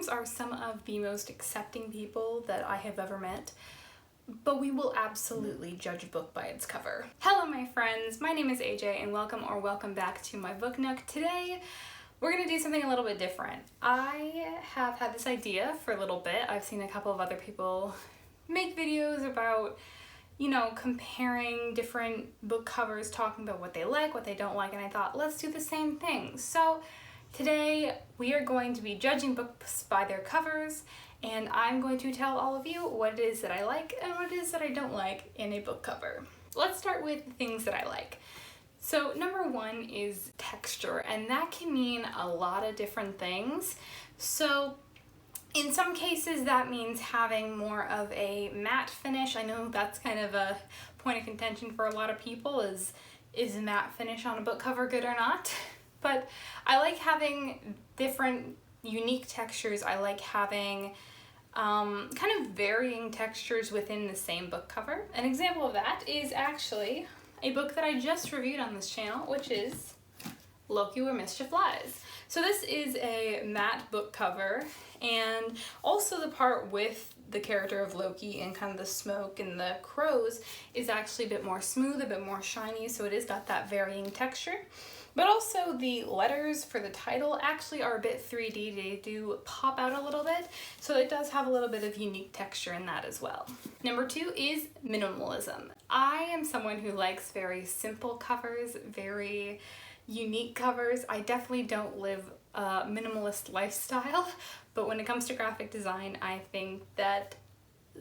moms are some of the most accepting people that I have ever met, but we will absolutely judge a book by its cover. Hello my friends, my name is AJ and welcome back to my book nook. Today we're gonna do something a little bit different. I have had this idea for a little bit. I've seen a couple of other people make videos about, you know, comparing different book covers, talking about what they like, what they don't like, and I thought, let's do the same thing. So today we are going to be judging books by their covers, and I'm going to tell all of you what it is that I like and what it is that I don't like in a book cover. Let's start with the things that I like. So number one is texture, and that can mean a lot of different things. So in some cases that means having more of a matte finish. I know that's kind of a point of contention for a lot of people, is matte finish on a book cover good or not? But I like having different unique textures. I like having kind of varying textures within the same book cover. An example of that is actually a book that I just reviewed on this channel, which is Loki Where Mischief Lies. So this is a matte book cover, and also the part with the character of Loki and kind of the smoke and the crows is actually a bit more smooth, a bit more shiny, so it has got that varying texture. But also the letters for the title actually are a bit 3D, they do pop out a little bit, so it does have a little bit of unique texture in that as well. Number two is minimalism. I am someone who likes very simple covers, very unique covers. I definitely don't live a minimalist lifestyle, but when it comes to graphic design, I think that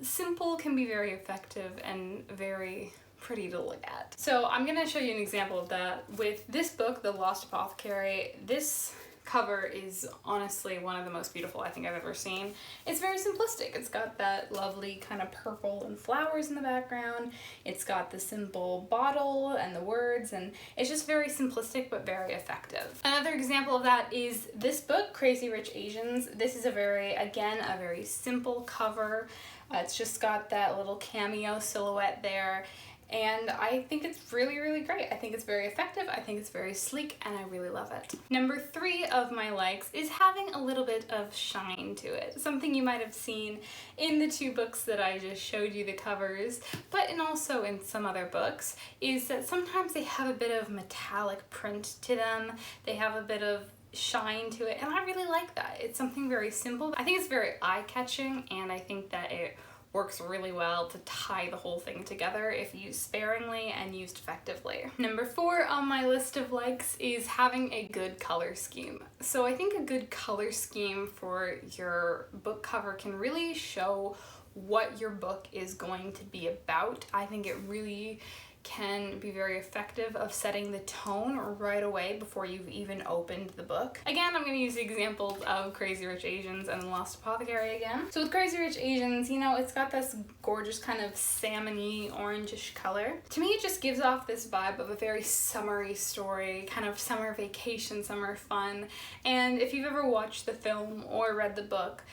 simple can be very effective and very pretty to look at. So I'm gonna show you an example of that with this book, The Lost Apothecary. This cover is honestly one of the most beautiful I think I've ever seen. It's very simplistic. It's got that lovely kind of purple and flowers in the background. It's got the simple bottle and the words, and it's just very simplistic but very effective. Another example of that is this book, Crazy Rich Asians. This is a very simple cover. It's just got that little cameo silhouette there. And I think it's really, really great. I think it's very effective, I think it's very sleek, and I really love it. Number three of my likes is having a little bit of shine to it. Something you might have seen in the two books that I just showed you the covers, but also in some other books, is that sometimes they have a bit of metallic print to them. They have a bit of shine to it, and I really like that. It's something very simple. I think it's very eye-catching, and I think that it works really well to tie the whole thing together if used sparingly and used effectively. Number four on my list of likes is having a good color scheme. So I think a good color scheme for your book cover can really show what your book is going to be about. I think it really can be very effective of setting the tone right away before you've even opened the book. Again, I'm going to use the examples of Crazy Rich Asians and The Lost Apothecary again. So with Crazy Rich Asians, you know, it's got this gorgeous kind of salmony orangish color. To me, it just gives off this vibe of a very summery story, kind of summer vacation, summer fun. And if you've ever watched the film or read the book,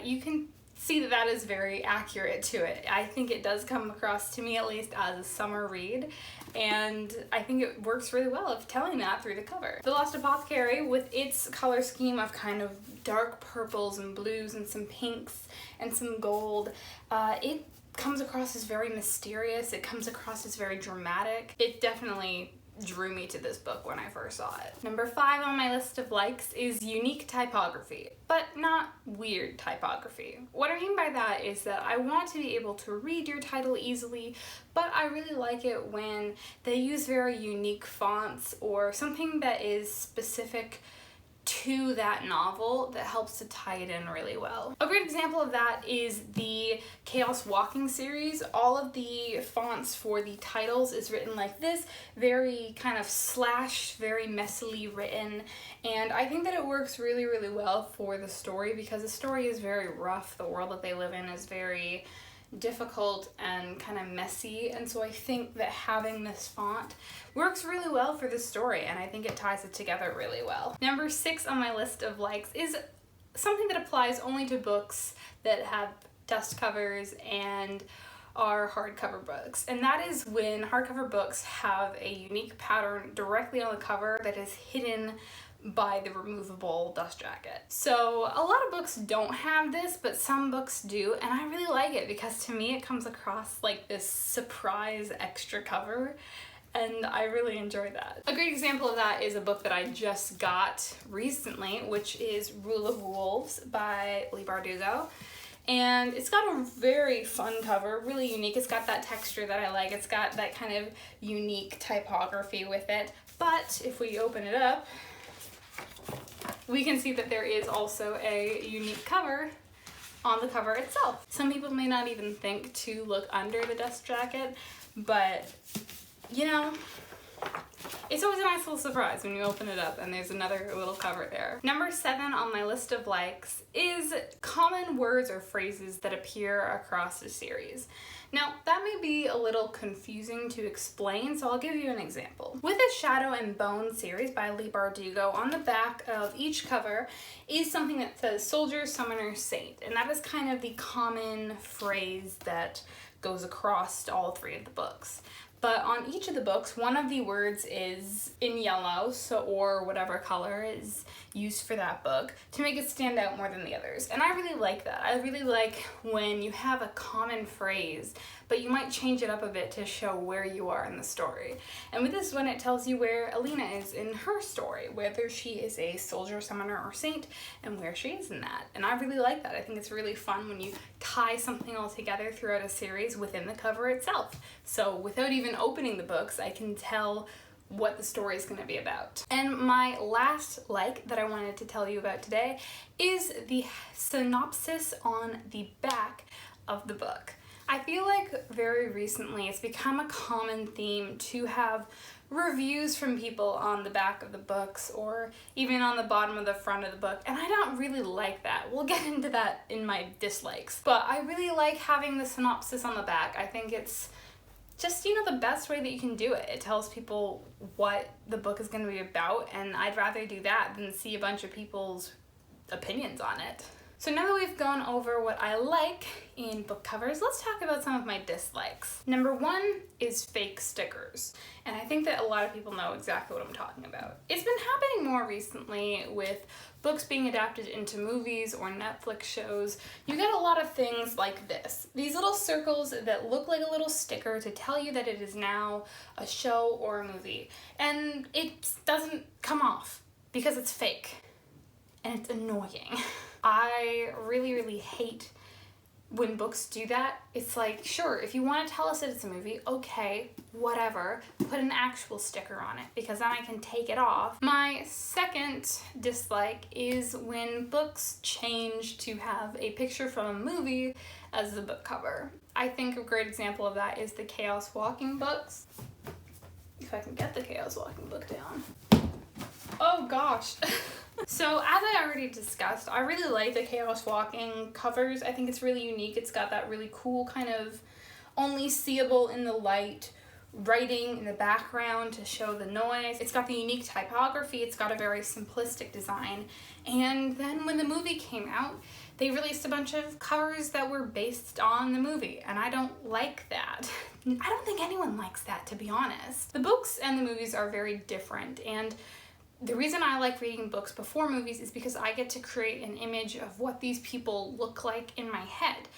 you can see that that is very accurate to it. I think it does come across to me at least as a summer read, and I think it works really well of telling that through the cover. The Lost Apothecary, with its color scheme of kind of dark purples and blues and some pinks and some gold, it comes across as very mysterious. It comes across as very dramatic. It definitely drew me to this book when I first saw it. Number five on my list of likes is unique typography, but not weird typography. What I mean by that is that I want to be able to read your title easily, but I really like it when they use very unique fonts or something that is specific to that novel that helps to tie it in really well. A great example of that is the Chaos Walking series. All of the fonts for the titles is written like this, very kind of slash, very messily written, and I think that it works really, really well for the story because the story is very rough. The world that they live in is very difficult and kind of messy, and so I think that having this font works really well for the story, and I think it ties it together really well. Number six on my list of likes is something that applies only to books that have dust covers and are hardcover books, and that is when hardcover books have a unique pattern directly on the cover that is hidden by the removable dust jacket. So a lot of books don't have this, but some books do, and I really like it because to me it comes across like this surprise extra cover, and I really enjoy that. A great example of that is a book that I just got recently, which is Rule of Wolves by Leigh Bardugo. And it's got a very fun cover, really unique. It's got that texture that I like. It's got that kind of unique typography with it. But if we open it up, we can see that there is also a unique cover on the cover itself. Some people may not even think to look under the dust jacket, but you know, it's always a nice little surprise when you open it up and there's another little cover there. Number 7 on my list of likes is common words or phrases that appear across the series. Now, that may be a little confusing to explain, so I'll give you an example. With the Shadow and Bone series by Leigh Bardugo, on the back of each cover is something that says Soldier, Summoner, Saint, and that is kind of the common phrase that goes across all 3 of the books. But on each of the books, one of the words is in yellow, so or whatever color is used for that book to make it stand out more than the others. And I really like that. I really like when you have a common phrase, but you might change it up a bit to show where you are in the story. And with this one, it tells you where Alina is in her story, whether she is a soldier, summoner, or saint, and where she is in that. And I really like that. I think it's really fun when you tie something all together throughout a series within the cover itself. So without even opening the books, I can tell what the story is going to be about. And my last like that I wanted to tell you about today is the synopsis on the back of the book. I feel like very recently it's become a common theme to have reviews from people on the back of the books or even on the bottom of the front of the book, and I don't really like that. We'll get into that in my dislikes, but I really like having the synopsis on the back. I think it's just, you know, the best way that you can do it. It tells people what the book is going to be about, and I'd rather do that than see a bunch of people's opinions on it. So now that we've gone over what I like in book covers, let's talk about some of my dislikes. Number 1 is fake stickers, and I think that a lot of people know exactly what I'm talking about. It's been happening more recently with books being adapted into movies or Netflix shows. You get a lot of things like this. These little circles that look like a little sticker to tell you that it is now a show or a movie, and it doesn't come off because it's fake, and it's annoying. I really, really hate when books do that. It's like, sure, if you want to tell us that it's a movie, okay, whatever, put an actual sticker on it because then I can take it off. My second dislike is when books change to have a picture from a movie as the book cover. I think a great example of that is the Chaos Walking books. If I can get the Chaos Walking book down. Oh gosh. So as I already discussed, I really like the Chaos Walking covers. I think it's really unique. It's got that really cool kind of only seeable in the light writing in the background to show the noise. It's got the unique typography. It's got a very simplistic design. And then when the movie came out, they released a bunch of covers that were based on the movie, and I don't like that. I don't think anyone likes that, to be honest. The books and the movies are very different, and the reason I like reading books before movies is because I get to create an image of what these people look like in my head.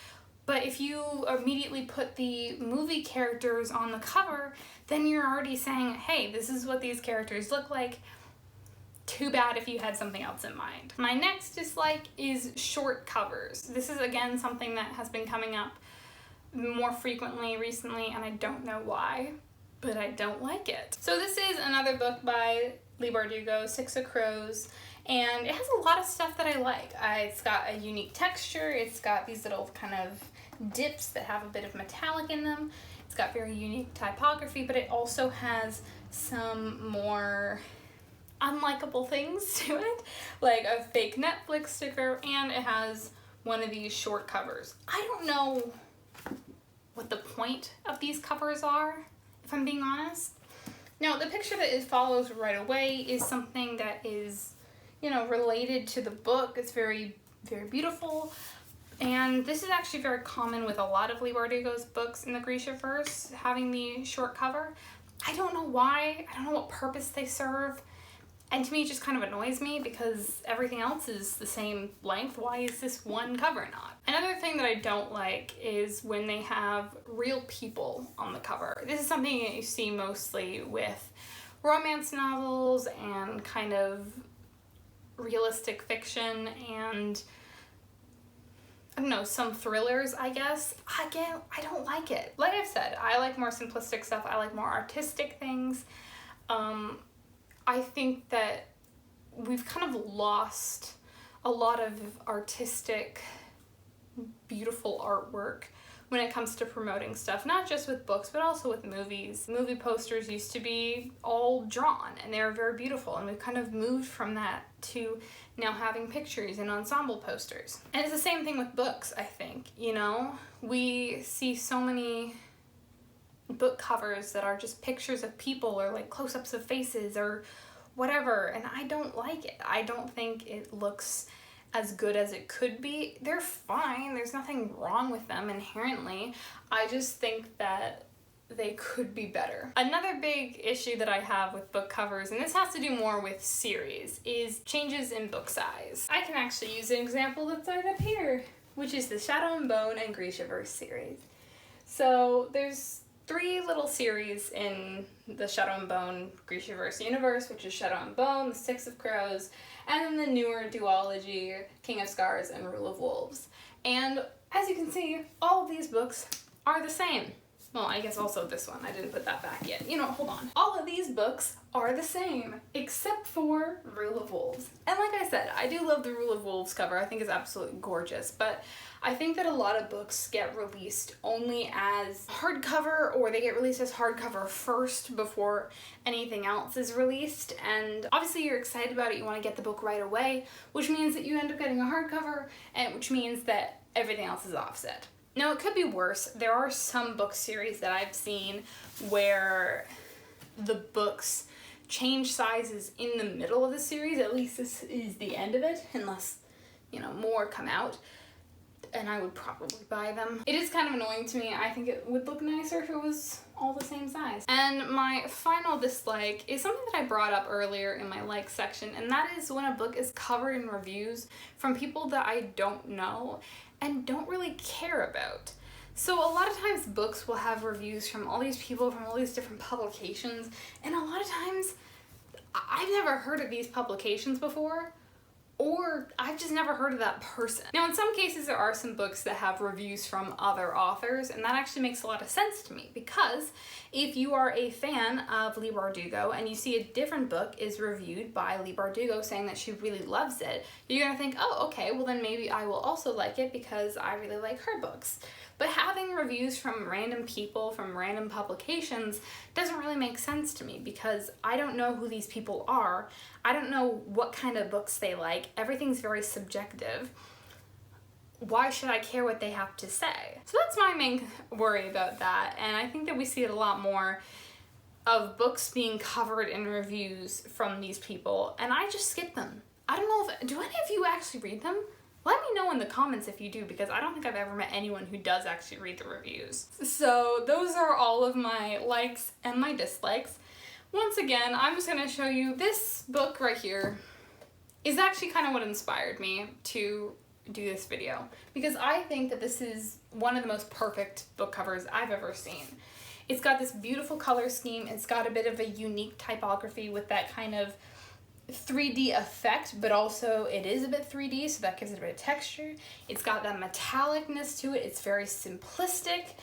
But if you immediately put the movie characters on the cover, then you're already saying, hey, this is what these characters look like. Too bad if you had something else in mind. My next dislike is short covers. This is again something that has been coming up more frequently recently, and I don't know why, but I don't like it. So this is another book by Leigh Bardugo, Six of Crows, and it has a lot of stuff that I like. It's got a unique texture, it's got these little kind of dips that have a bit of metallic in them, it's got very unique typography, but it also has some more unlikable things to it, like a fake Netflix sticker, and it has one of these short covers. I don't know what the point of these covers are, if I'm being honest. Now, the picture that it follows right away is something that is, you know, related to the book. It's very, very beautiful. And this is actually very common with a lot of Leigh Bardugo's books in the Grishaverse, having the short cover. I don't know why. I don't know what purpose they serve. And to me, it just kind of annoys me because everything else is the same length. Why is this one cover not? Another thing that I don't like is when they have real people on the cover. This is something that you see mostly with romance novels and kind of realistic fiction and, I don't know, some thrillers, I guess. Again, I don't like it. Like I've said, I like more simplistic stuff. I like more artistic things. I think that we've kind of lost a lot of artistic, beautiful artwork when it comes to promoting stuff, not just with books, but also with movies. Movie posters used to be all drawn and they were very beautiful, and we've kind of moved from that to now having pictures and ensemble posters. And it's the same thing with books, I think, you know? We see so many book covers that are just pictures of people or like close-ups of faces or whatever, and I don't like it. I don't think it looks as good as it could be. They're fine, there's nothing wrong with them inherently. I just think that they could be better. Another big issue that I have with book covers, and this has to do more with series, is changes in book size. I can actually use an example that's right up here, which is the Shadow and Bone and Grishaverse series. So there's 3 little series in the Shadow and Bone Grishaverse universe, which is Shadow and Bone, The Six of Crows, and then the newer duology, King of Scars and Rule of Wolves. And as you can see, all of these books are the same. Well, I guess also this one. I didn't put that back yet. You know, hold on. All of these books are the same, except for Rule of Wolves. And like I said, I do love the Rule of Wolves cover. I think it's absolutely gorgeous, but I think that a lot of books get released only as hardcover, or they get released as hardcover first before anything else is released. And obviously you're excited about it, you want to get the book right away, which means that you end up getting a hardcover, and which means that everything else is offset. Now, it could be worse. There are some book series that I've seen where the books change sizes in the middle of the series. At least this is the end of it, unless, you know, more come out, and I would probably buy them. It is kind of annoying to me. I think it would look nicer if it was all the same size. And my final dislike is something that I brought up earlier in my like section, and that is when a book is covered in reviews from people that I don't know and don't really care about. So a lot of times books will have reviews from all these people from all these different publications, and a lot of times I've never heard of these publications before, or I've just never heard of that person. Now, in some cases, there are some books that have reviews from other authors, and that actually makes a lot of sense to me, because if you are a fan of Leigh Bardugo and you see a different book is reviewed by Leigh Bardugo saying that she really loves it, you're gonna think, oh, okay, well then maybe I will also like it because I really like her books. But having reviews from random people, from random publications, doesn't really make sense to me, because I don't know who these people are. I don't know what kind of books they like. Everything's very subjective. Why should I care what they have to say? So that's my main worry about that, and I think that we see it a lot more of books being covered in reviews from these people, and I just skip them. I don't know if, do any of you actually read them? Let me know in the comments if you do, because I don't think I've ever met anyone who does actually read the reviews. So those are all of my likes and my dislikes. Once again, I'm just gonna show you this book right here is actually kind of what inspired me to do this video, because I think that this is one of the most perfect book covers I've ever seen. It's got this beautiful color scheme, it's got a bit of a unique typography with that kind of 3D effect, but also it is a bit 3D, so that gives it a bit of texture. It's got that metallicness to it. It's very simplistic.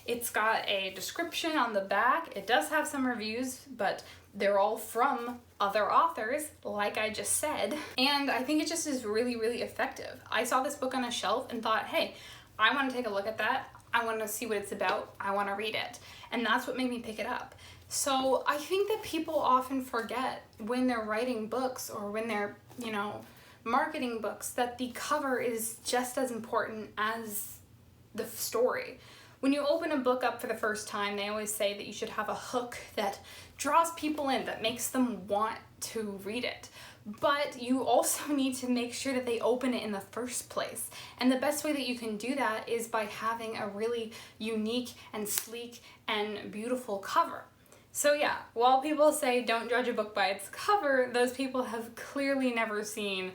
It's got a description on the back. It does have some reviews, but they're all from other authors, like I just said. And I think it just is really, really effective. I saw this book on a shelf and thought, hey, I want to take a look at that. I want to see what it's about. I want to read it. And that's what made me pick it up. So I think that people often forget when they're writing books or when they're, you know, marketing books, that the cover is just as important as the story. When you open a book up for the first time, they always say that you should have a hook that draws people in, that makes them want to read it. But you also need to make sure that they open it in the first place. And the best way that you can do that is by having a really unique and sleek and beautiful cover. So yeah, while people say don't judge a book by its cover, those people have clearly never seen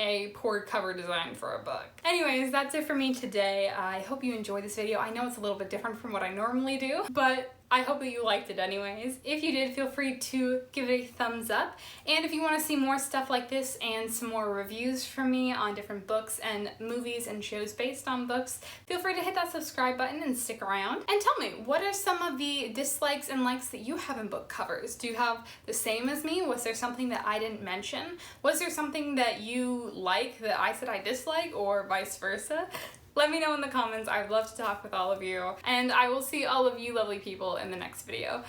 a poor cover design for a book. Anyways, that's it for me today. I hope you enjoyed this video. I know it's a little bit different from what I normally do, but I hope that you liked it anyways. If you did, feel free to give it a thumbs up. And if you want to see more stuff like this and some more reviews from me on different books and movies and shows based on books, feel free to hit that subscribe button and stick around. And tell me, what are some of the dislikes and likes that you have in book covers? Do you have the same as me? Was there something that I didn't mention? Was there something that you like that I said I dislike, or vice versa? Let me know in the comments. I would love to talk with all of you. And I will see all of you lovely people in the next video.